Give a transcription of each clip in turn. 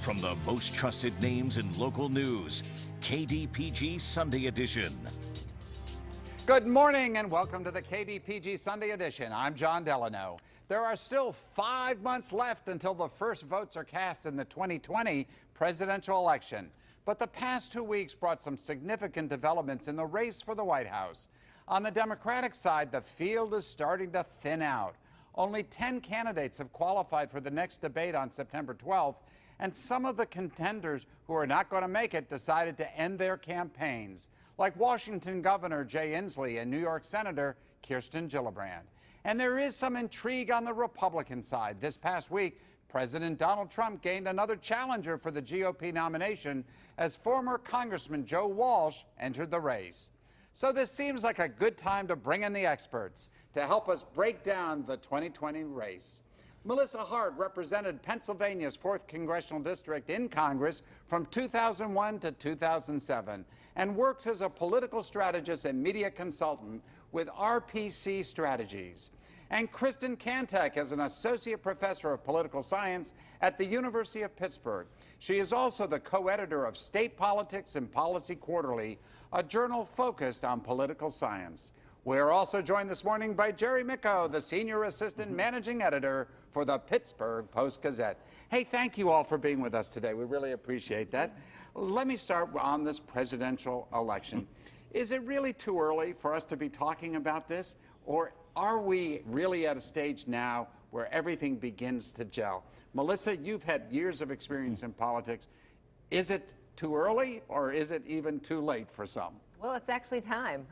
From the most trusted names in local news, KDPG Sunday Edition. Good morning and welcome to the KDPG Sunday Edition. I'm John Delano. There are still 5 months left until the first votes are cast in the 2020 presidential election. But the past 2 weeks brought some significant developments in the race for the White House. On the Democratic side, the field is starting to thin out. Only 10 candidates have qualified for the next debate on September 12th, and some of the contenders who are not going to make it decided to end their campaigns, like Washington Governor Jay Inslee and New York Senator Kirsten Gillibrand. And there is some intrigue on the Republican side. This past week, President Donald Trump gained another challenger for the GOP nomination as former Congressman Joe Walsh entered the race. So this seems like a good time to bring in the experts to help us break down the 2020 race. Melissa Hart represented Pennsylvania's 4th Congressional District in Congress from 2001 to 2007 and works as a political strategist and media consultant with RPC Strategies. And Kristen Kantek is an associate professor of political science at the University of Pittsburgh. She is also the co-editor of State Politics and Policy Quarterly, a journal focused on political science. We're also joined this morning by Jerry Micco, the senior assistant managing editor for the Pittsburgh Post-Gazette. Hey, thank you all for being with us today. We really appreciate that. Let me start on this presidential election. Is it really too early for us to be talking about this, or are we really at a stage now where everything begins to gel? Melissa, you've had years of experience in politics. Is it too early, or is it even too late for some? Well, it's actually time.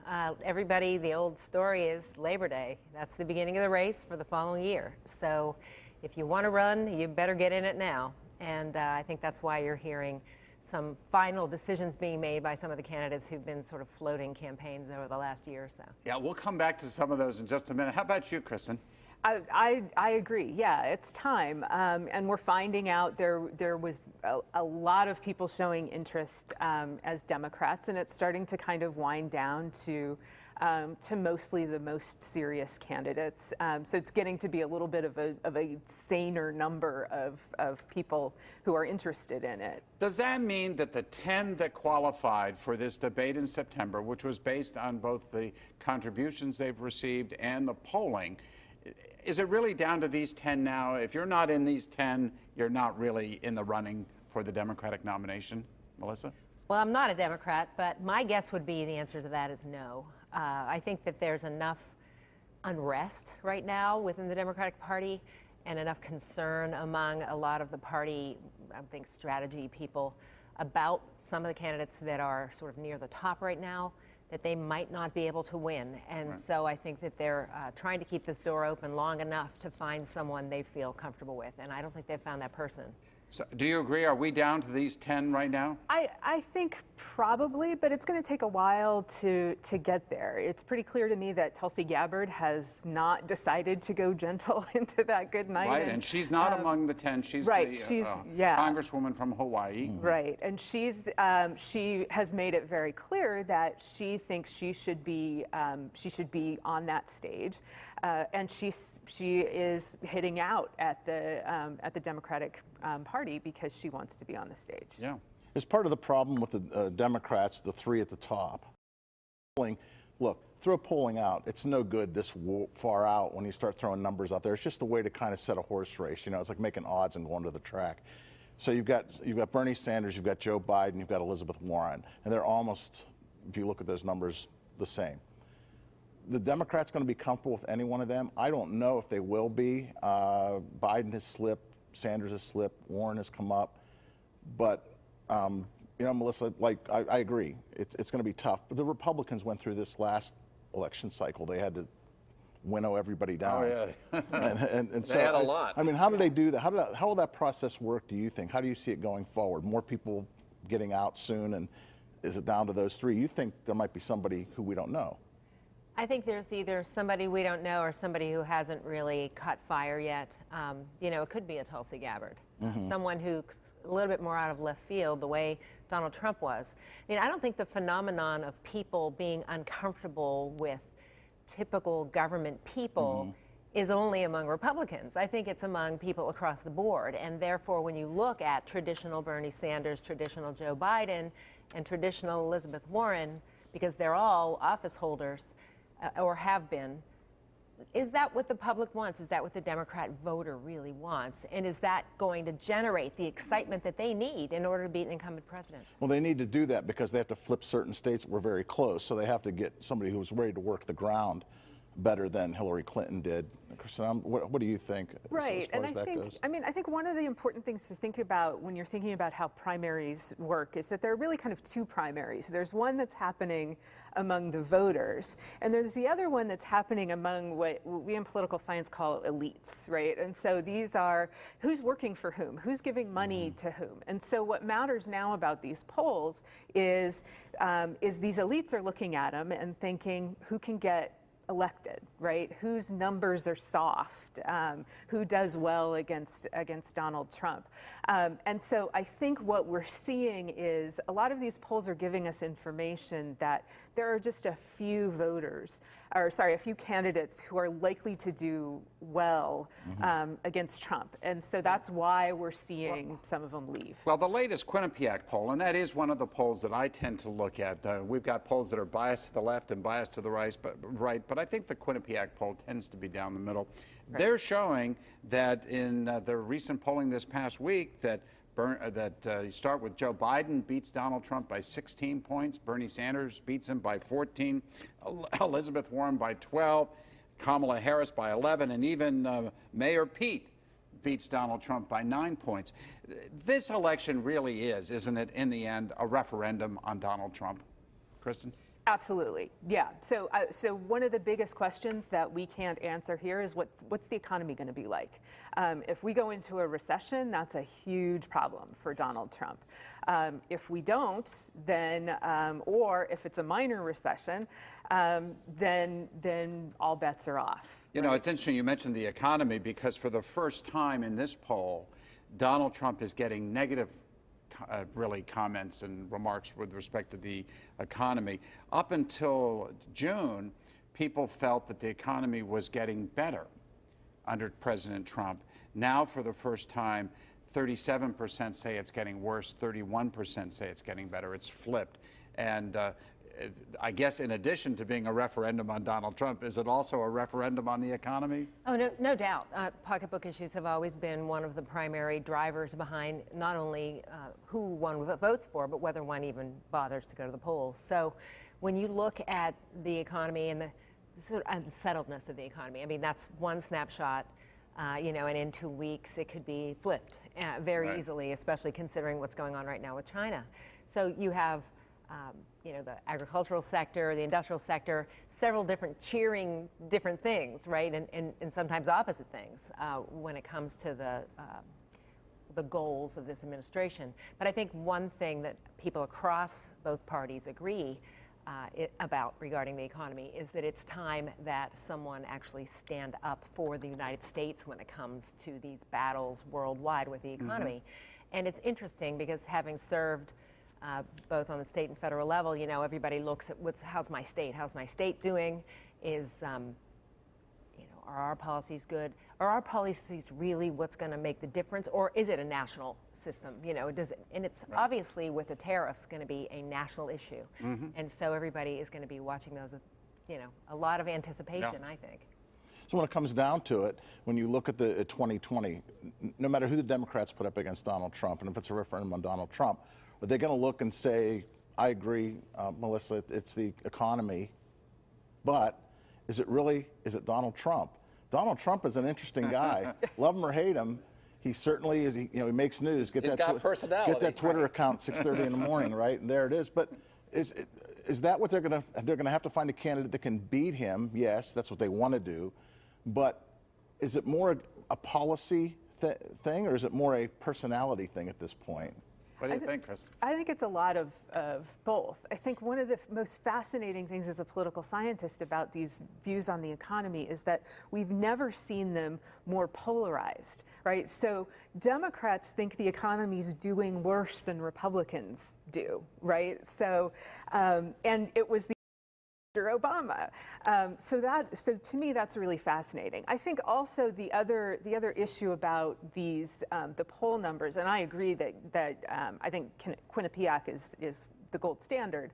Everybody, the old story is Labor Day. That's the beginning of the race for the following year. So if you want to run, you better get in it now. And I think that's why you're hearing some final decisions being made by some of the candidates who've been sort of floating campaigns over the last year or so. Yeah, we'll come back to some of those in just a minute. How about you, Kristen? I agree. Yeah, it's time. And we're finding out there was a lot of people showing interest as Democrats, and it's starting to kind of wind down to mostly the most serious candidates. So it's getting to be a little bit of a saner number of people who are interested in it. Does that mean that the 10 that qualified for this debate in September, which was based on both the contributions they've received and the polling, is it really down to these 10 now? If you're not in these 10, you're not really in the running for the Democratic nomination? Melissa? Well, I'm not a Democrat, but my guess would be the answer to that is no. I think that there's enough unrest right now within the Democratic Party and enough concern among a lot of the party, I think, strategy people about some of the candidates that are sort of near the top right now that they might not be able to win. And right. So I think that they're trying to keep this door open long enough to find someone they feel comfortable with. And I don't think they've found that person. So do you agree? Are we down to these 10 right now? I think probably, but it's going to take a while to get there. It's pretty clear to me that Tulsi Gabbard has not decided to go gentle into that good night. Right, and she's not among the 10. She's right, the Congresswoman from Hawaii. Right, and she has made it very clear that she thinks she should be on that stage, and she is hitting out at the Democratic Party because she wants to be on the stage. Yeah. It's part of the problem with the Democrats, the three at the top. Look, throw polling out. It's no good this far out when you start throwing numbers out there. It's just a way to kind of set a horse race. You know, it's like making odds and going to the track. So you've got Bernie Sanders, you've got Joe Biden, you've got Elizabeth Warren, and they're almost, if you look at those numbers, the same. The Democrats going to be comfortable with any one of them? I don't know if they will be. Biden has slipped, Sanders has slipped, Warren has come up, but you know, Melissa, like I agree, it's going to be tough. But the Republicans went through this last election cycle. They had to winnow everybody down. Oh yeah, and so they had a lot. I mean, how do they do that? How will that process work? Do you think? How do you see it going forward? More people getting out soon, and is it down to those three? You think there might be somebody who we don't know? I think there's either somebody we don't know or somebody who hasn't really caught fire yet. You know, it could be a Tulsi Gabbard, someone who's a little bit more out of left field, the way Donald Trump was. I mean, I don't think the phenomenon of people being uncomfortable with typical government people is only among Republicans. I think it's among people across the board. And therefore, when you look at traditional Bernie Sanders, traditional Joe Biden, and traditional Elizabeth Warren, because they're all office holders or have been, is that what the public wants? Is that what the Democrat voter really wants? And is that going to generate the excitement that they need in order to beat an incumbent president? Well, they need to do that because they have to flip certain states that were very close. So they have to get somebody who's ready to work the ground better than Hillary Clinton did. Kristen, what do you think? Right, as and far as that goes? I think one of the important things to think about when you're thinking about how primaries work is that there are really kind of two primaries. There's one that's happening among the voters, and there's the other one that's happening among what we in political science call elites, right? And so these are who's working for whom, who's giving money to whom. And so what matters now about these polls is these elites are looking at them and thinking who can get elected, right? Whose numbers are soft, who does well against Donald Trump. And so I think what we're seeing is a lot of these polls are giving us information that there are just a few a few candidates who are likely to do well against Trump. And so that's why we're seeing some of them leave. Well, the latest Quinnipiac poll, and that is one of the polls that I tend to look at. We've got polls that are biased to the left and biased to the right, but I think the Quinnipiac poll tends to be down the middle. Right. They're showing that in the recent polling this past week that you start with Joe Biden beats Donald Trump by 16 points, Bernie Sanders beats him by 14, Elizabeth Warren by 12, Kamala Harris by 11, and even Mayor Pete beats Donald Trump by 9 points. This election really is, isn't it, in the end, a referendum on Donald Trump? Kristen? Absolutely, yeah. So one of the biggest questions that we can't answer here is what's the economy going to be like? If we go into a recession, that's a huge problem for Donald Trump. If we don't, then or if it's a minor recession, then all bets are off. You know, it's interesting you mentioned the economy because for the first time in this poll, Donald Trump is getting negative really comments and remarks with respect to the economy. Up until June, people felt that the economy was getting better under President Trump. Now, for the first time, 37% say it's getting worse, 31% say it's getting better. It's flipped. And I guess in addition to being a referendum on Donald Trump, is it also a referendum on the economy? Oh, no doubt. Pocketbook issues have always been one of the primary drivers behind not only who one votes for, but whether one even bothers to go to the polls. So when you look at the economy and the sort of unsettledness of the economy, I mean, that's one snapshot, and in 2 weeks it could be flipped very easily, especially considering what's going on right now with China. So you have the agricultural sector, the industrial sector, several different cheering different things, right? And sometimes opposite things when it comes to the goals of this administration. But I think one thing that people across both parties agree about regarding the economy is that it's time that someone actually stand up for the United States when it comes to these battles worldwide with the economy. And it's interesting because having served both on the state and federal level, everybody looks at how's my state doing? Are our policies good? Are our policies really what's going to make the difference, or is it a national system? And it's obviously with the tariffs going to be a national issue, and so everybody is going to be watching those with, a lot of anticipation, I think. So when it comes down to it, when you look at the 2020, no matter who the Democrats put up against Donald Trump, and if it's a referendum on Donald Trump, are they going to look and say, I agree, Melissa, it's the economy, but is it Donald Trump? Donald Trump is an interesting guy. Love him or hate him, he certainly is, he makes news. He's got personality. Get that Twitter account 6:30 in the morning, right? And there it is. But is that what they're going to have to find a candidate that can beat him? Yes, that's what they want to do. But is it more a policy thing, or is it more a personality thing at this point? What do you think, Chris? I think it's a lot of both. I think one of the most fascinating things as a political scientist about these views on the economy is that we've never seen them more polarized, right? So Democrats think the economy's doing worse than Republicans do, right? So, and it was the Obama. So to me, that's really fascinating. I think also the other issue about these the poll numbers, and I agree that I think Quinnipiac is the gold standard.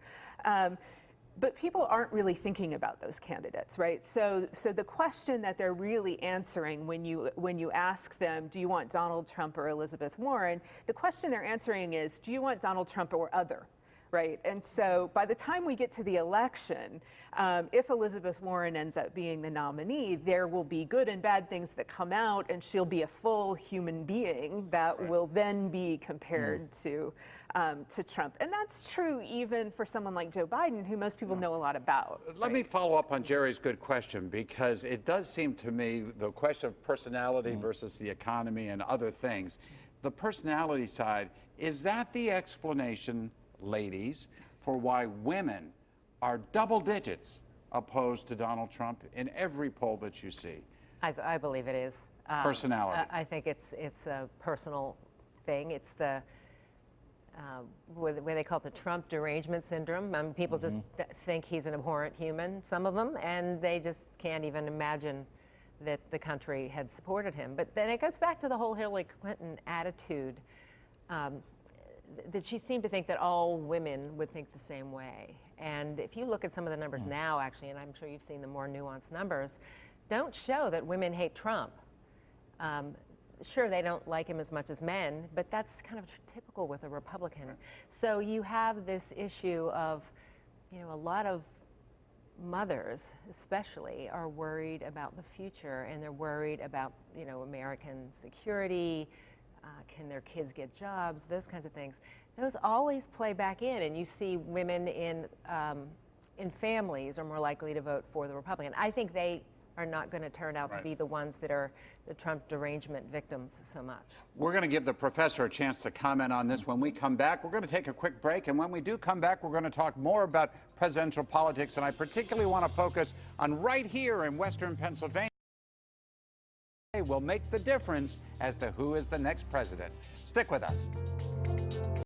But people aren't really thinking about those candidates, right? So the question that they're really answering when you ask them, do you want Donald Trump or Elizabeth Warren? The question they're answering is, do you want Donald Trump or other? Right, and so by the time we get to the election, if Elizabeth Warren ends up being the nominee, there will be good and bad things that come out, and she'll be a full human being that will then be compared to Trump. And that's true even for someone like Joe Biden, who most people know a lot about. Let me follow up on Jerry's good question, because it does seem to me the question of personality versus the economy and other things. The personality side, is that the explanation, ladies, for why women are double digits opposed to Donald Trump in every poll that you see? I believe it is. Personality. I think it's a personal thing. It's the what they call it, the Trump derangement syndrome. People just think he's an abhorrent human, some of them, and they just can't even imagine that the country had supported him. But then it goes back to the whole Hillary Clinton attitude. That she seemed to think that all women would think the same way. And if you look at some of the numbers now, actually, and I'm sure you've seen the more nuanced numbers, don't show that women hate Trump. Sure, they don't like him as much as men, but that's kind of typical with a Republican. So you have this issue of, a lot of mothers especially are worried about the future, and they're worried about, American security. Can their kids get jobs? Those kinds of things. Those always play back in, and you see women in families are more likely to vote for the Republican. I think they are not going to turn out to be the ones that are the Trump derangement victims so much. We're going to give the professor a chance to comment on this when we come back. We're going to take a quick break, and when we do come back, we're going to talk more about presidential politics, and I particularly want to focus on right here in Western Pennsylvania. Will make the difference as to who is the next president. Stick with us.